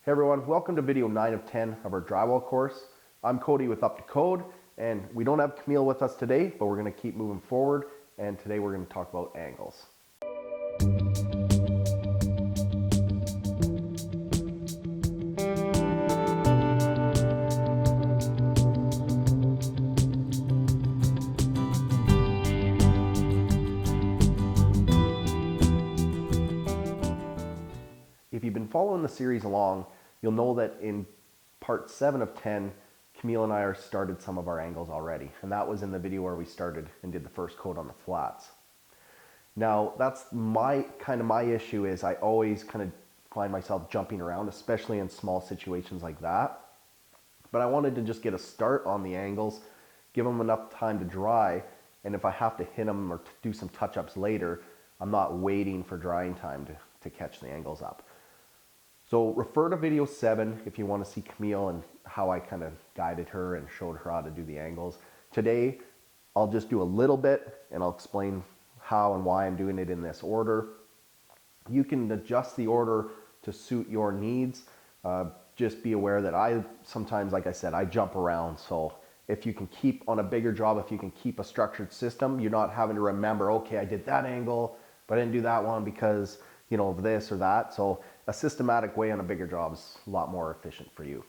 Hey everyone, welcome to video 9 of 10 of our drywall course. I'm Kody with Up to Code, and we don't have Camille with us today, but we're going to keep moving forward, and today we're going to talk about angles. If you've been following the series along, you'll know that in part 7 of 10, Camille and I started some of our angles already, and that was in the video where we started and did the first coat on the flats. Now, that's my issue is I always kind of find myself jumping around, especially in small situations like that. But I wanted to just get a start on the angles, give them enough time to dry, and if I have to hit them or do some touch-ups later, I'm not waiting for drying time to catch the angles up. So refer to video 7 if you want to see Camille and how I kind of guided her and showed her how to do the angles. Today, I'll just do a little bit and I'll explain how and why I'm doing it in this order. You can adjust the order to suit your needs. Just be aware that I sometimes, like I said, I jump around. So if you can keep on a bigger job, if you can keep a structured system, you're not having to remember, okay, I did that angle, but I didn't do that one because, you know, of this or that. So a systematic way on a bigger job is a lot more efficient for you.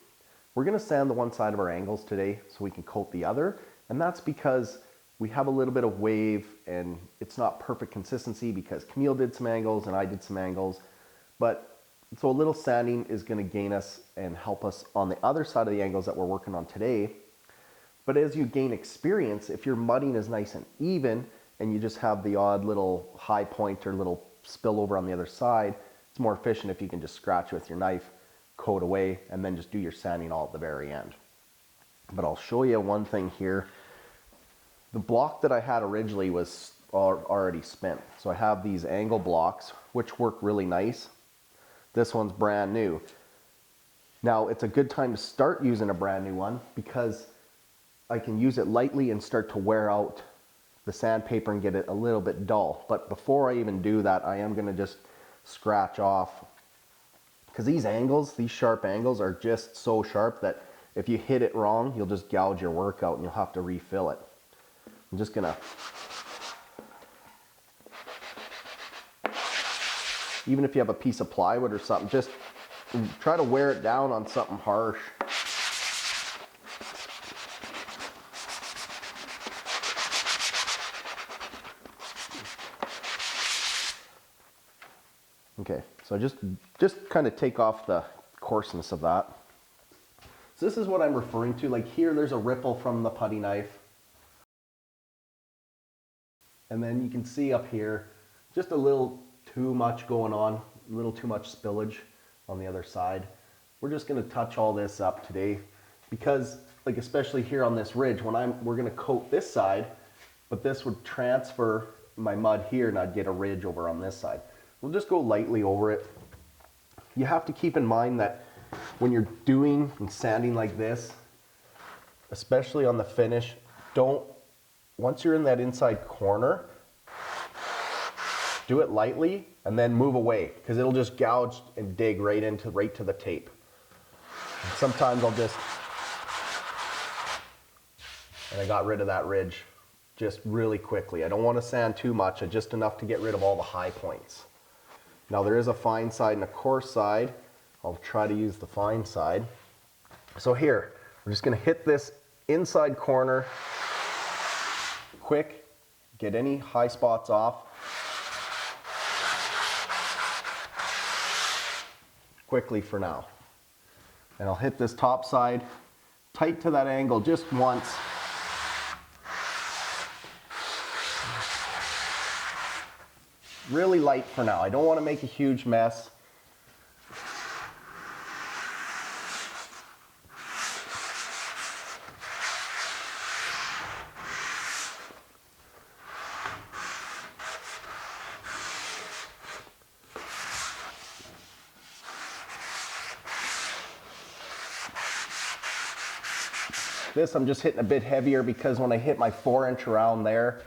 We're going to sand the one side of our angles today so we can coat the other, and that's because we have a little bit of wave and it's not perfect consistency because Camille did some angles and I did some angles, but so a little sanding is going to gain us and help us on the other side of the angles that we're working on today. But as you gain experience, if your mudding is nice and even and you just have the odd little high point or little spill over on the other side, it's more efficient if you can just scratch with your knife, coat away, and then just do your sanding all at the very end. But I'll show you one thing here. The block that I had originally was already spent. So I have these angle blocks, which work really nice. This one's brand new. Now it's a good time to start using a brand new one because I can use it lightly and start to wear out the sandpaper and get it a little bit dull. But before I even do that, I am gonna just scratch off, because these angles, these sharp angles are just so sharp that if you hit it wrong, you'll just gouge your work out and you'll have to refill it. I'm just gonna, even if you have a piece of plywood or something, just try to wear it down on something harsh. Okay, so just kind of take off the coarseness of that. So this is what I'm referring to. Like here, there's a ripple from the putty knife. And then you can see up here, just a little too much going on, a little too much spillage on the other side. We're just gonna touch all this up today because, like especially here on this ridge, we're gonna coat this side, but this would transfer my mud here and I'd get a ridge over on this side. We'll just go lightly over it. You have to keep in mind that when you're doing and sanding like this, especially on the finish, once you're in that inside corner, do it lightly and then move away because it'll just gouge and dig right to the tape. And sometimes and I got rid of that ridge just really quickly. I don't want to sand too much, just enough to get rid of all the high points. Now there is a fine side and a coarse side. I'll try to use the fine side. So here, we're just gonna hit this inside corner quick, get any high spots off. Quickly for now. And I'll hit this top side, tight to that angle just once. Really light for now. I don't want to make a huge mess. This I'm just hitting a bit heavier because when I hit my 4-inch around there,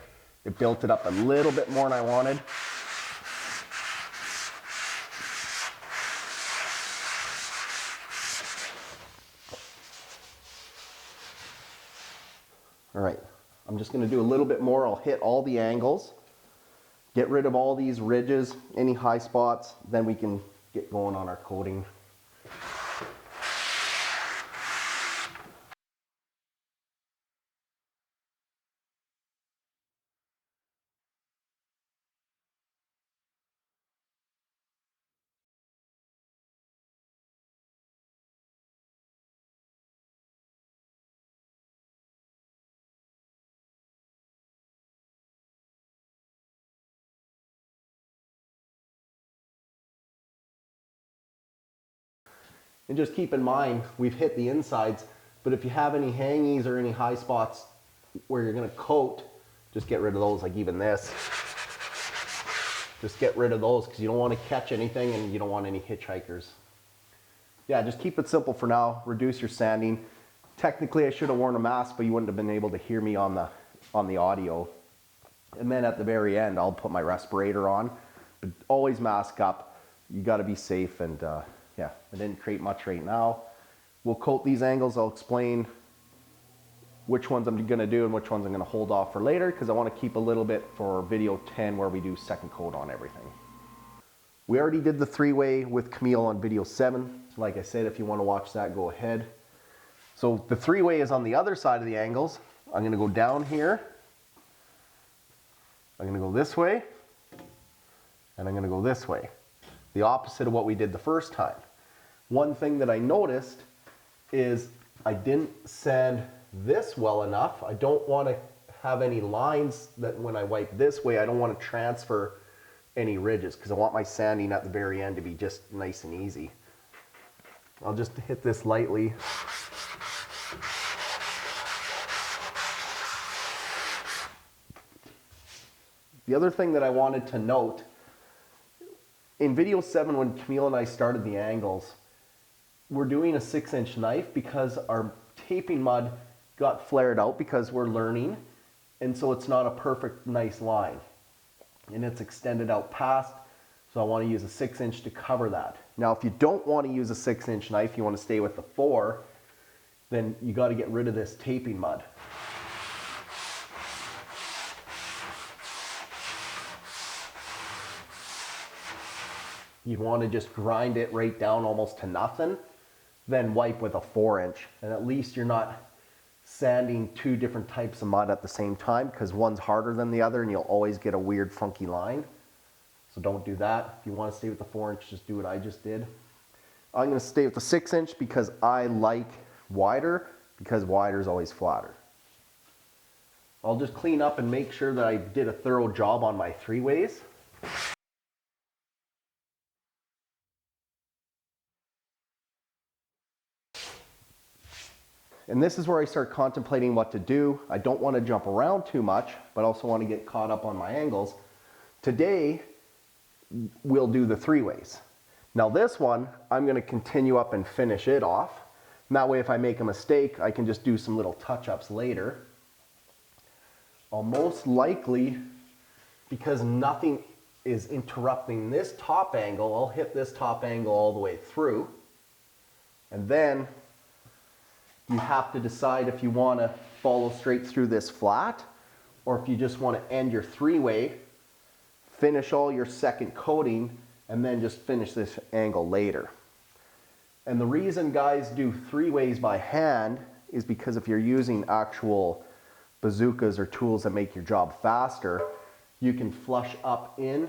it built it up a little bit more than I wanted. All right, I'm just gonna do a little bit more. I'll hit all the angles, get rid of all these ridges, any high spots, then we can get going on our coating. And just keep in mind, we've hit the insides, but if you have any hangies or any high spots where you're gonna coat, just get rid of those, like even this. Just get rid of those because you don't want to catch anything and you don't want any hitchhikers. Yeah, just keep it simple for now. Reduce your sanding. Technically, I should have worn a mask, but you wouldn't have been able to hear me on the audio. And then at the very end, I'll put my respirator on. But always mask up. You got to be safe. And yeah, I didn't create much right now. We'll coat these angles. I'll explain which ones I'm going to do and which ones I'm going to hold off for later because I want to keep a little bit for video 10 where we do second coat on everything. We already did the three-way with Camille on video 7. Like I said, if you want to watch that, go ahead. So the three-way is on the other side of the angles. I'm going to go down here. I'm going to go this way. And I'm going to go this way. The opposite of what we did the first time. One thing that I noticed is I didn't sand this well enough. I don't want to have any lines that when I wipe this way, I don't want to transfer any ridges because I want my sanding at the very end to be just nice and easy. I'll just hit this lightly. The other thing that I wanted to note, in video 7 when Camille and I started the angles, we're doing a 6-inch knife because our taping mud got flared out because we're learning, and so it's not a perfect nice line. And it's extended out past, so I want to use a 6-inch to cover that. Now if you don't want to use a 6-inch knife, you want to stay with the 4, then you got to get rid of this taping mud. You want to just grind it right down almost to nothing, then wipe with a 4-inch, and at least you're not sanding two different types of mud at the same time because one's harder than the other and you'll always get a weird funky line. So don't do that. If you want to stay with the 4-inch, just do what I just did. I'm going to stay with the 6-inch because I like wider, because wider is always flatter. I'll just clean up and make sure that I did a thorough job on my 3-ways. And this is where I start contemplating what to do. I don't want to jump around too much, but also want to get caught up on my angles. Today, we'll do the 3-ways. Now this one, I'm going to continue up and finish it off. And that way if I make a mistake, I can just do some little touch-ups later. I'll most likely, because nothing is interrupting this top angle, I'll hit this top angle all the way through. And then you have to decide if you want to follow straight through this flat or if you just want to end your 3-way, finish all your second coating, and then just finish this angle later. And the reason guys do 3-ways by hand is because if you're using actual bazookas or tools that make your job faster, you can flush up in,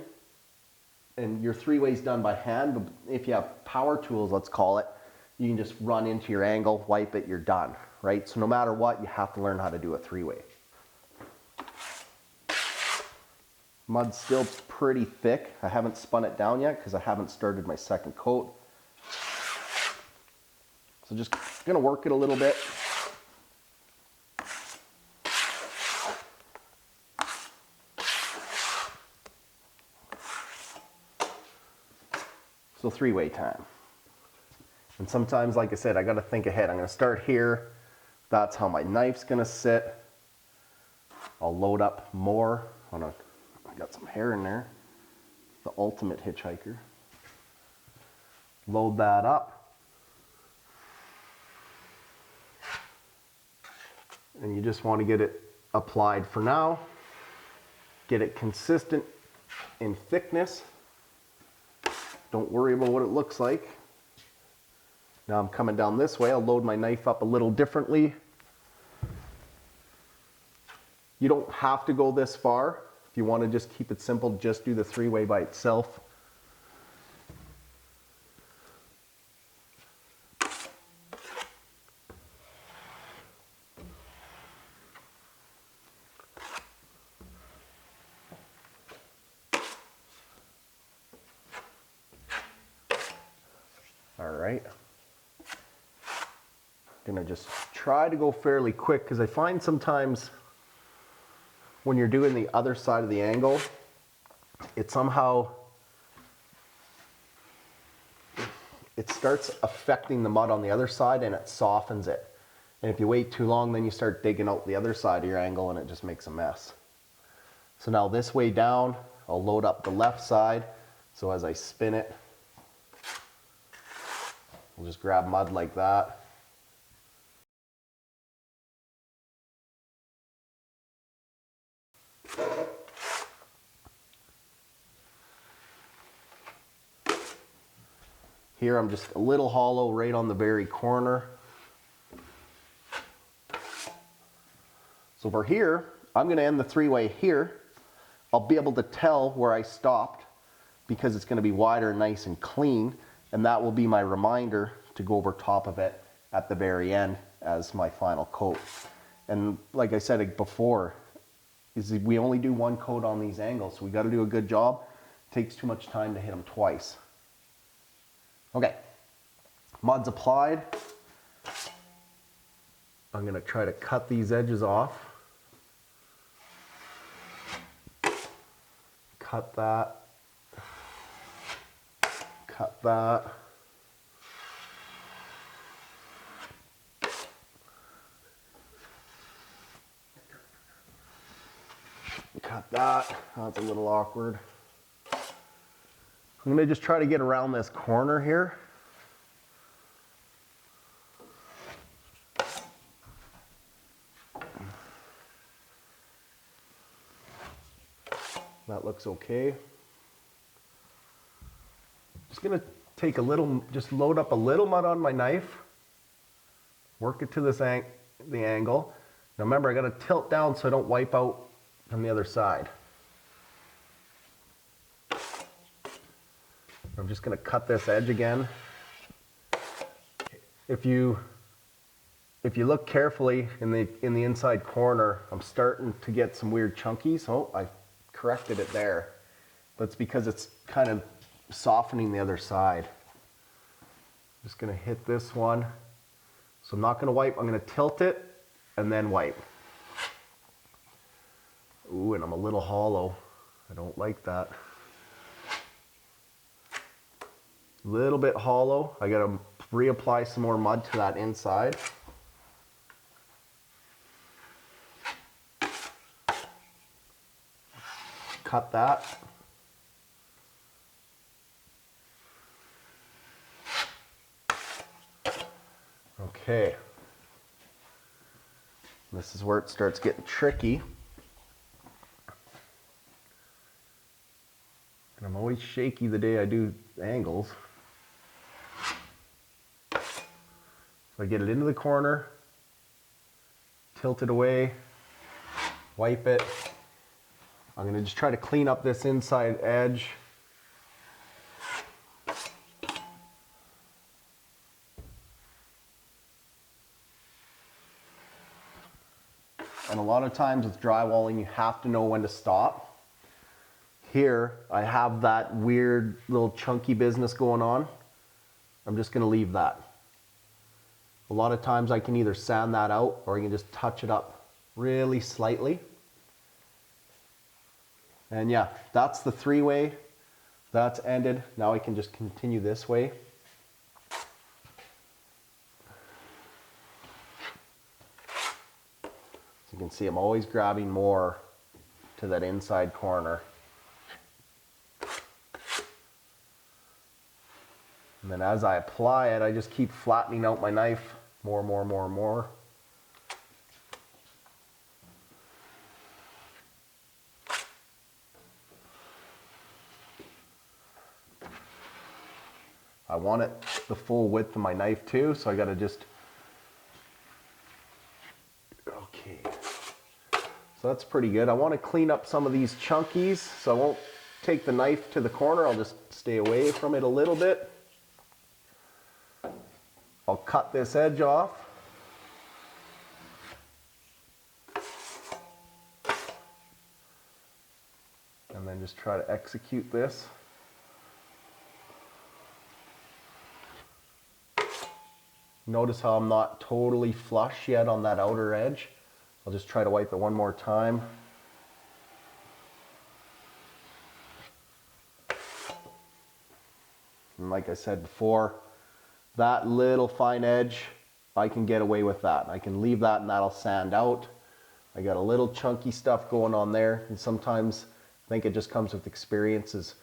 and your 3-ways done by hand. But if you have power tools, let's call it, you can just run into your angle, wipe it, you're done, right? So no matter what, you have to learn how to do a 3-way. Mud's still pretty thick. I haven't spun it down yet because I haven't started my second coat. So just gonna work it a little bit. So 3-way time. And sometimes, like I said, I gotta think ahead. I'm gonna start here. That's how my knife's gonna sit. I'll load up more on a, I got some hair in there. The ultimate hitchhiker. Load that up. And you just want to get it applied for now. Get it consistent in thickness. Don't worry about what it looks like. Now I'm coming down this way. I'll load my knife up a little differently. You don't have to go this far. If you want to just keep it simple, just do the three-way by itself. All right. Gonna just try to go fairly quick because I find sometimes when you're doing the other side of the angle, it somehow, it starts affecting the mud on the other side and it softens it. And if you wait too long, then you start digging out the other side of your angle and it just makes a mess. So now this way down, I'll load up the left side. So as I spin it, we'll just grab mud like that. Here I'm just a little hollow right on the very corner. So over here, I'm gonna end the three-way here. I'll be able to tell where I stopped because it's gonna be wider, nice and clean, and that will be my reminder to go over top of it at the very end as my final coat. And like I said before, is we only do one coat on these angles, so we gotta do a good job. It takes too much time to hit them twice. Okay, mud's applied. I'm gonna try to cut these edges off. Cut that. Cut that. Cut that. That's a little awkward. I'm gonna just try to get around this corner here. That looks okay. Just gonna take a little, just load up a little mud on my knife. Work it to this the angle. Now remember, I gotta tilt down so I don't wipe out from the other side. I'm just gonna cut this edge again. If you look carefully in the inside corner, I'm starting to get some weird chunkies. Oh, I corrected it there. But it's because it's kind of softening the other side. I'm just gonna hit this one. So I'm not gonna wipe, I'm gonna tilt it and then wipe. Ooh, and I'm a little hollow. I don't like that. Little bit hollow. I gotta reapply some more mud to that inside. Cut that. Okay. This is where it starts getting tricky. And I'm always shaky the day I do angles. So I get it into the corner, tilt it away, wipe it. I'm gonna just try to clean up this inside edge. And a lot of times with drywalling, you have to know when to stop. Here, I have that weird little chunky business going on. I'm just gonna leave that. A lot of times I can either sand that out or I can just touch it up really slightly. And yeah, that's the three-way. That's ended. Now I can just continue this way. So you can see I'm always grabbing more to that inside corner. And then as I apply it, I just keep flattening out my knife more. I want it the full width of my knife too, so I gotta just, okay. So that's pretty good. I want to clean up some of these chunkies, so I won't take the knife to the corner. I'll just stay away from it a little bit. I'll cut this edge off. And then just try to execute this. Notice how I'm not totally flush yet on that outer edge. I'll just try to wipe it one more time. And like I said before, that little fine edge, I can get away with that. I can leave that and that'll sand out. I got a little chunky stuff going on there, and sometimes I think it just comes with experiences,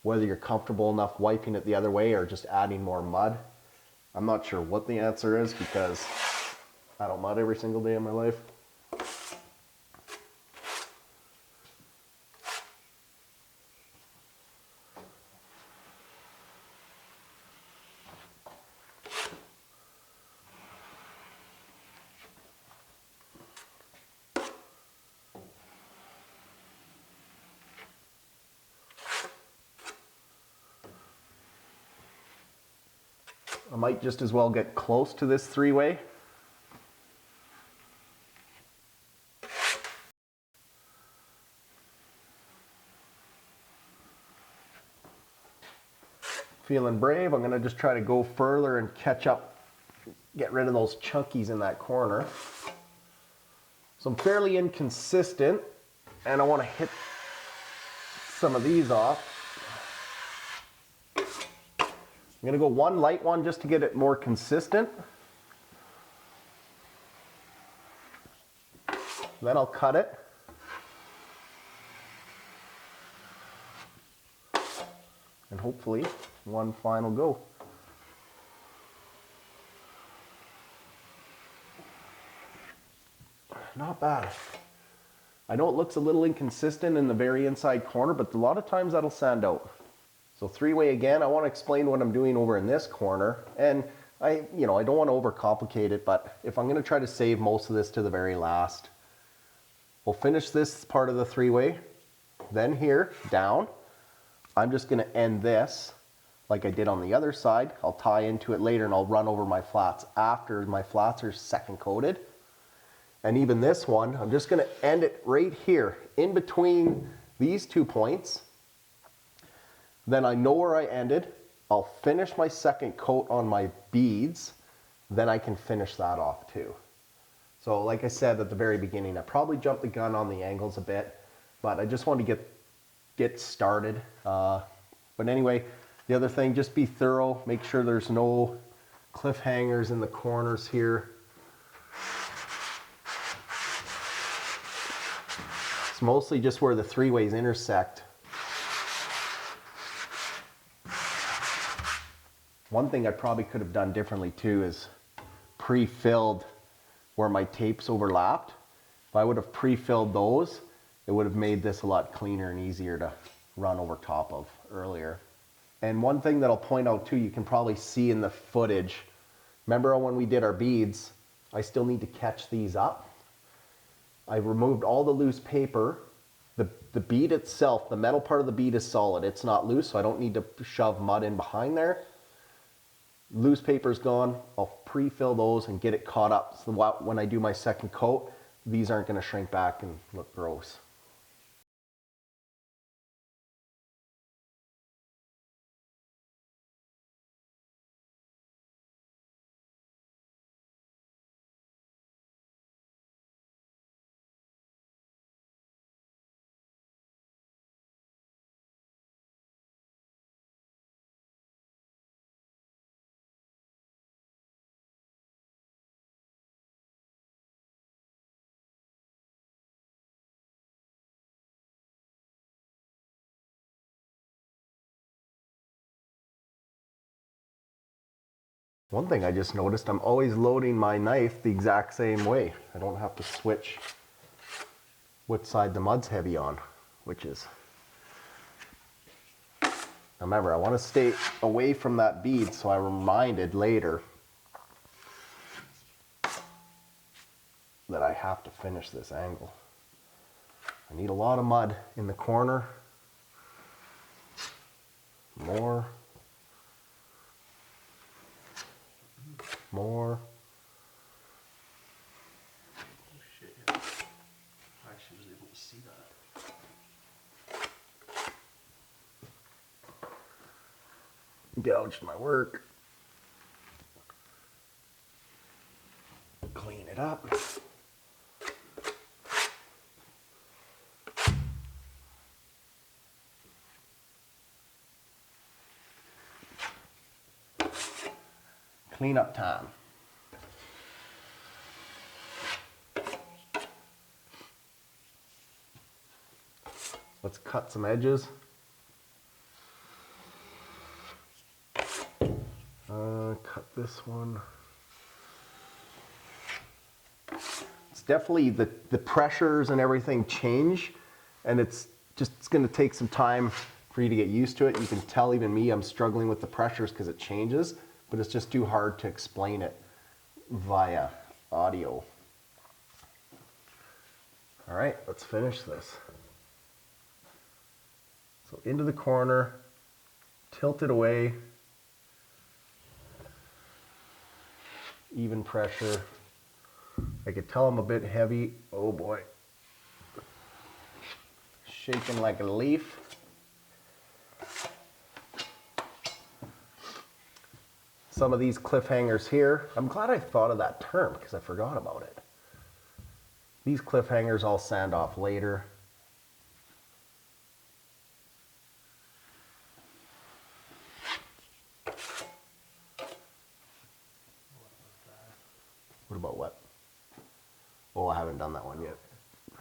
whether you're comfortable enough wiping it the other way or just adding more mud. I'm not sure what the answer is because I don't mud every single day of my life. I might just as well get close to this three-way. Feeling brave, I'm going to just try to go further and catch up, get rid of those chunkies in that corner. So I'm fairly inconsistent, and I want to hit some of these off. I'm going to go one light one just to get it more consistent. Then I'll cut it. And hopefully one final go. Not bad. I know it looks a little inconsistent in the very inside corner, but a lot of times that'll sand out. So three-way again, I want to explain what I'm doing over in this corner. And I don't want to overcomplicate it, but if I'm going to try to save most of this to the very last, we'll finish this part of the three-way, then here, down. I'm just going to end this like I did on the other side. I'll tie into it later and I'll run over my flats after my flats are second coated. And even this one, I'm just going to end it right here in between these 2 points. Then I know where I ended. I'll finish my second coat on my beads. Then I can finish that off too. So like I said at the very beginning, I probably jumped the gun on the angles a bit, but I just wanted to get started. But anyway, the other thing, just be thorough. Make sure there's no cliffhangers in the corners here. It's mostly just where the three-ways intersect. One thing I probably could have done differently too is pre-filled where my tapes overlapped. If I would have pre-filled those, it would have made this a lot cleaner and easier to run over top of earlier. And one thing that I'll point out too, you can probably see in the footage, remember when we did our beads, I still need to catch these up. I removed all the loose paper. The bead itself, the metal part of the bead is solid. It's not loose, so I don't need to shove mud in behind there. Loose paper's gone. I'll pre-fill those and get it caught up so when I do my second coat, these aren't going to shrink back and look gross. One thing I just noticed, I'm always loading my knife the exact same way. I don't have to switch which side the mud's heavy on, which is Remember, I want to stay away from that bead so I'm reminded later that I have to finish this angle. I need a lot of mud in the corner. More. More. Oh shit, yeah. I actually was able to see that. Gouged my work. Clean it up. Cleanup time. Let's cut some edges. Cut this one. It's definitely the pressures and everything change, and it's going to take some time for you to get used to it. You can tell even me, I'm struggling with the pressures because it changes, but it's just too hard to explain it via audio. All right, let's finish this. So into the corner, tilt it away, even pressure. I could tell I'm a bit heavy. Oh boy. Shaking like a leaf. Some of these cliffhangers here, I'm glad I thought of that term because I forgot about it. These cliffhangers I'll sand off later. What about what? Oh, I haven't done that one yet. So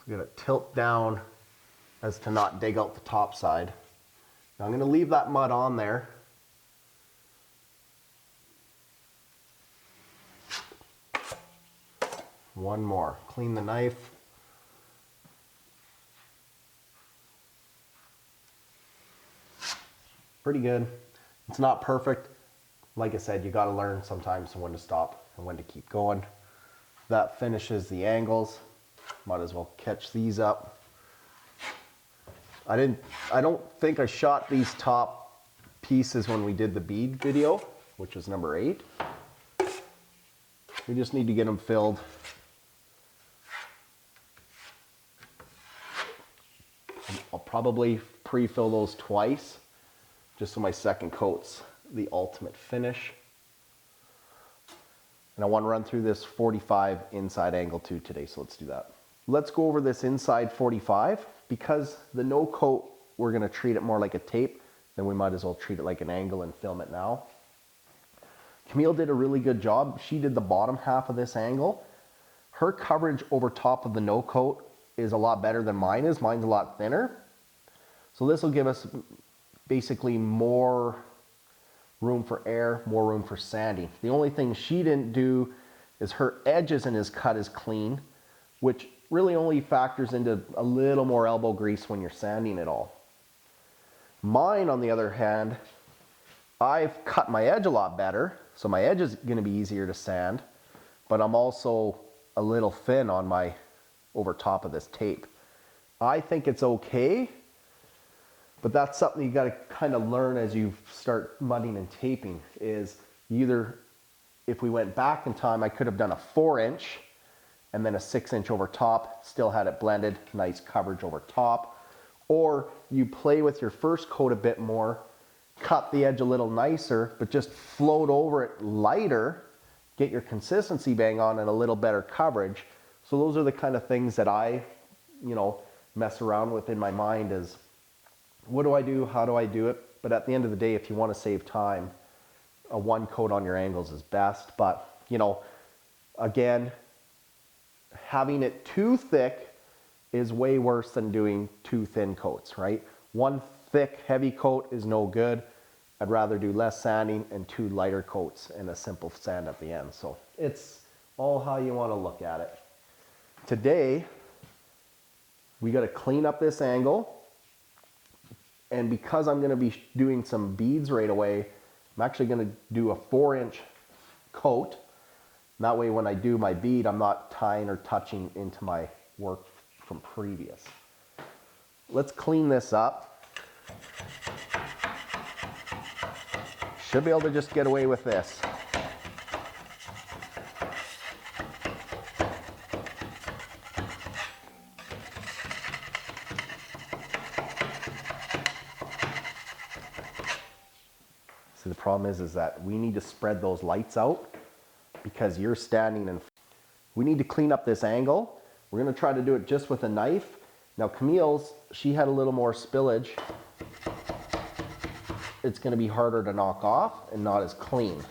I'm gonna tilt down as to not dig out the top side. Now I'm gonna leave that mud on there. One more. Clean the knife. Pretty good. It's not perfect. Like I said, you got to learn sometimes when to stop and when to keep going. That finishes the angles. Might as well catch these up. I don't think I shot these top pieces when we did the bead video, which was number 8. We just need to get them filled. I'll probably pre-fill those twice, just so my second coat's the ultimate finish. And I want to run through this 45 inside angle too today, so let's do that. Let's go over this inside 45. Because the no coat, we're going to treat it more like a tape, then we might as well treat it like an angle and film it now. Camille did a really good job. She did the bottom half of this angle. Her coverage over top of the no coat is a lot better than mine is. Mine's a lot thinner. So this will give us basically more room for air, more room for sanding. The only thing she didn't do is her edges in his cut is clean, which really only factors into a little more elbow grease when you're sanding it all. Mine, on the other hand, I've cut my edge a lot better, so my edge is going to be easier to sand, but I'm also a little thin on my over top of this tape. I think it's okay, but that's something you got to kind of learn as you start mudding and taping. Is either, if we went back in time, I could have done a 4-inch and then a 6-inch over top, still had it blended, nice coverage over top. Or you play with your first coat a bit more, cut the edge a little nicer, but just float over it lighter, get your consistency bang on and a little better coverage. So those are the kind of things that I, mess around with in my mind is, what do I do? How do I do it? But at the end of the day, if you want to save time, a 1 coat on your angles is best. But, again, having it too thick is way worse than doing 2 thin coats, right? 1 thick, heavy coat is no good. I'd rather do less sanding and 2 lighter coats and a simple sand at the end. So it's all how you want to look at it. Today, we got to clean up this angle. And because I'm gonna be doing some beads right away, I'm actually gonna do a 4-inch coat. And that way when I do my bead, I'm not tying or touching into my work from previous. Let's clean this up. Should be able to just get away with this. See, the problem is that we need to spread those lights out because you're standing in. We need to clean up this angle. We're gonna try to do it just with a knife. Now Camille's, she had a little more spillage. It's gonna be harder to knock off and not as clean.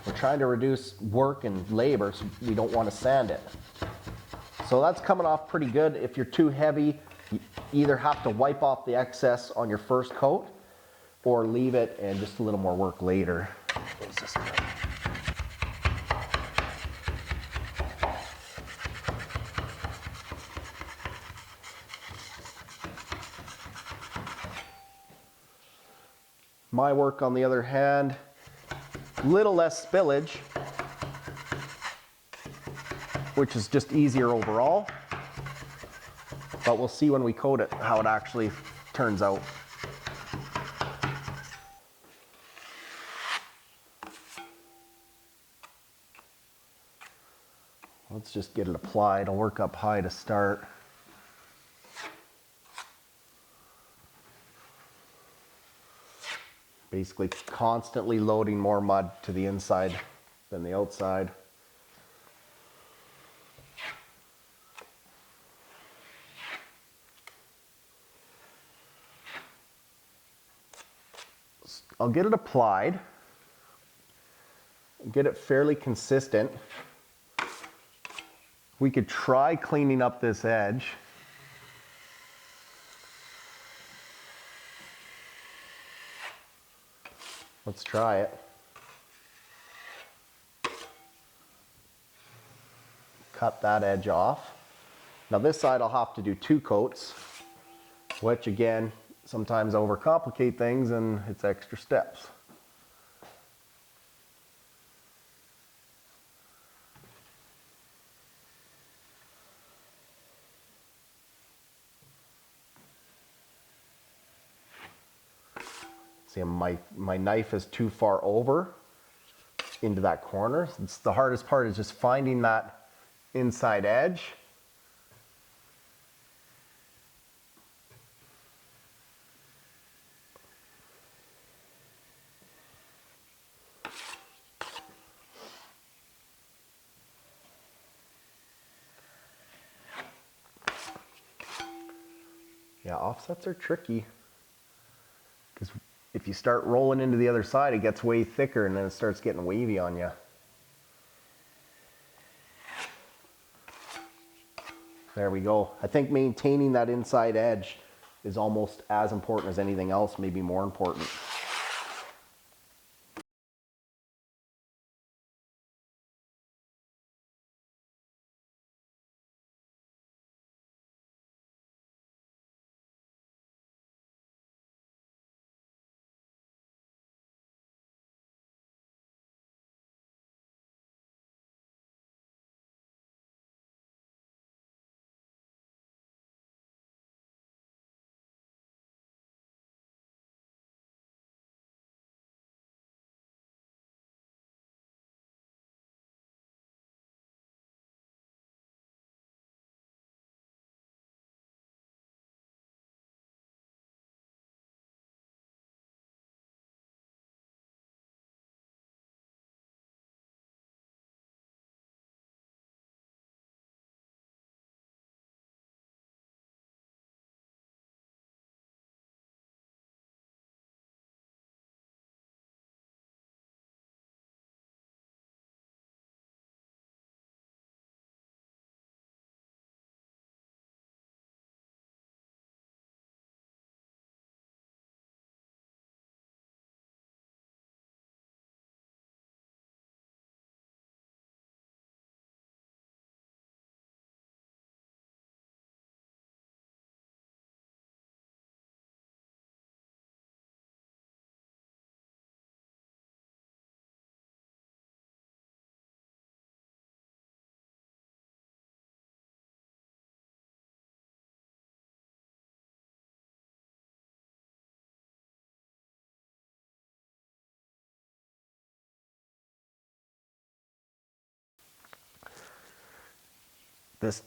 We're trying to reduce work and labor, so we don't want to sand it. So that's coming off pretty good. If you're too heavy, you either have to wipe off the excess on your first coat or leave it and just a little more work later. Close this up. My work, on the other hand, little less spillage, which is just easier overall. But we'll see when we coat it how it actually turns out. Let's just get it applied. I'll work up high to start. Basically constantly loading more mud to the inside than the outside. I'll get it applied, get it fairly consistent. We could try cleaning up this edge. Let's try it. Cut that edge off. Now this side I'll have to do 2 coats, which again, sometimes overcomplicate things and it's extra steps. See, my knife is too far over into that corner. It's the hardest part is just finding that inside edge. Yeah, offsets are tricky because if you start rolling into the other side, it gets way thicker and then it starts getting wavy on you. There we go. I think maintaining that inside edge is almost as important as anything else, maybe more important. This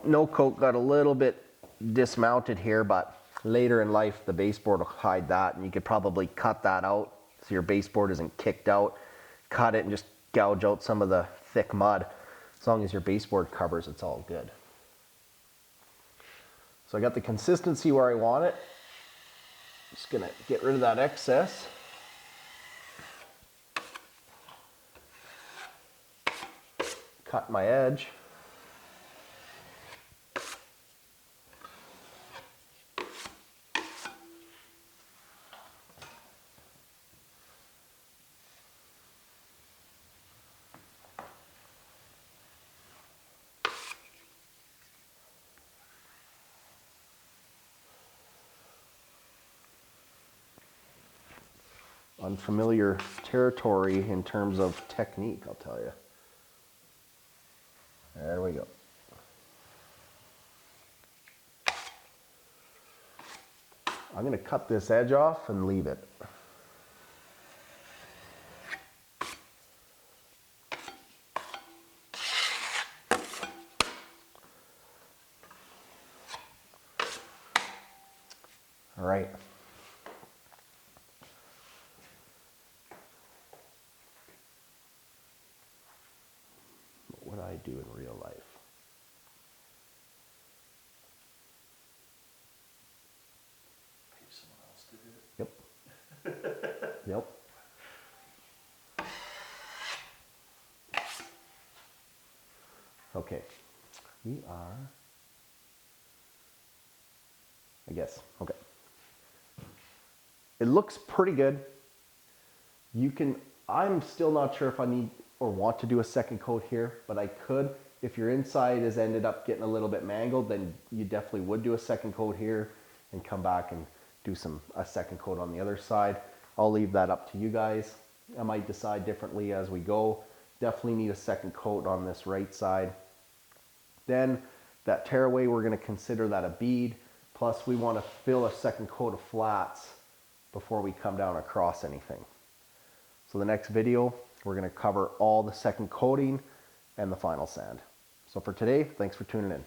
no coat got a little bit dismounted here, but later in life the baseboard will hide that, and you could probably cut that out so your baseboard isn't kicked out. Cut it and just gouge out some of the thick mud. As long as your baseboard covers, it's all good. So I got the consistency where I want it. Just gonna get rid of that excess. Cut my edge. Unfamiliar territory in terms of technique, I'll tell you. There we go. I'm going to cut this edge off and leave it. All right. What would I do in real life? Pay someone else to do it. Yep. Yep. Okay. We are, I guess, okay. It looks pretty good. You can, I'm still not sure if I need or want to do a second coat here, but I could. If your inside has ended up getting a little bit mangled, then you definitely would do a second coat here and come back and do a second coat on the other side. I'll leave that up to you guys. I might decide differently as we go. Definitely need a second coat on this right side. Then that tearaway, we're going to consider that a bead. Plus we want to fill a second coat of flats before we come down across anything. So the next video, we're going to cover all the second coating and the final sand. So for today, thanks for tuning in.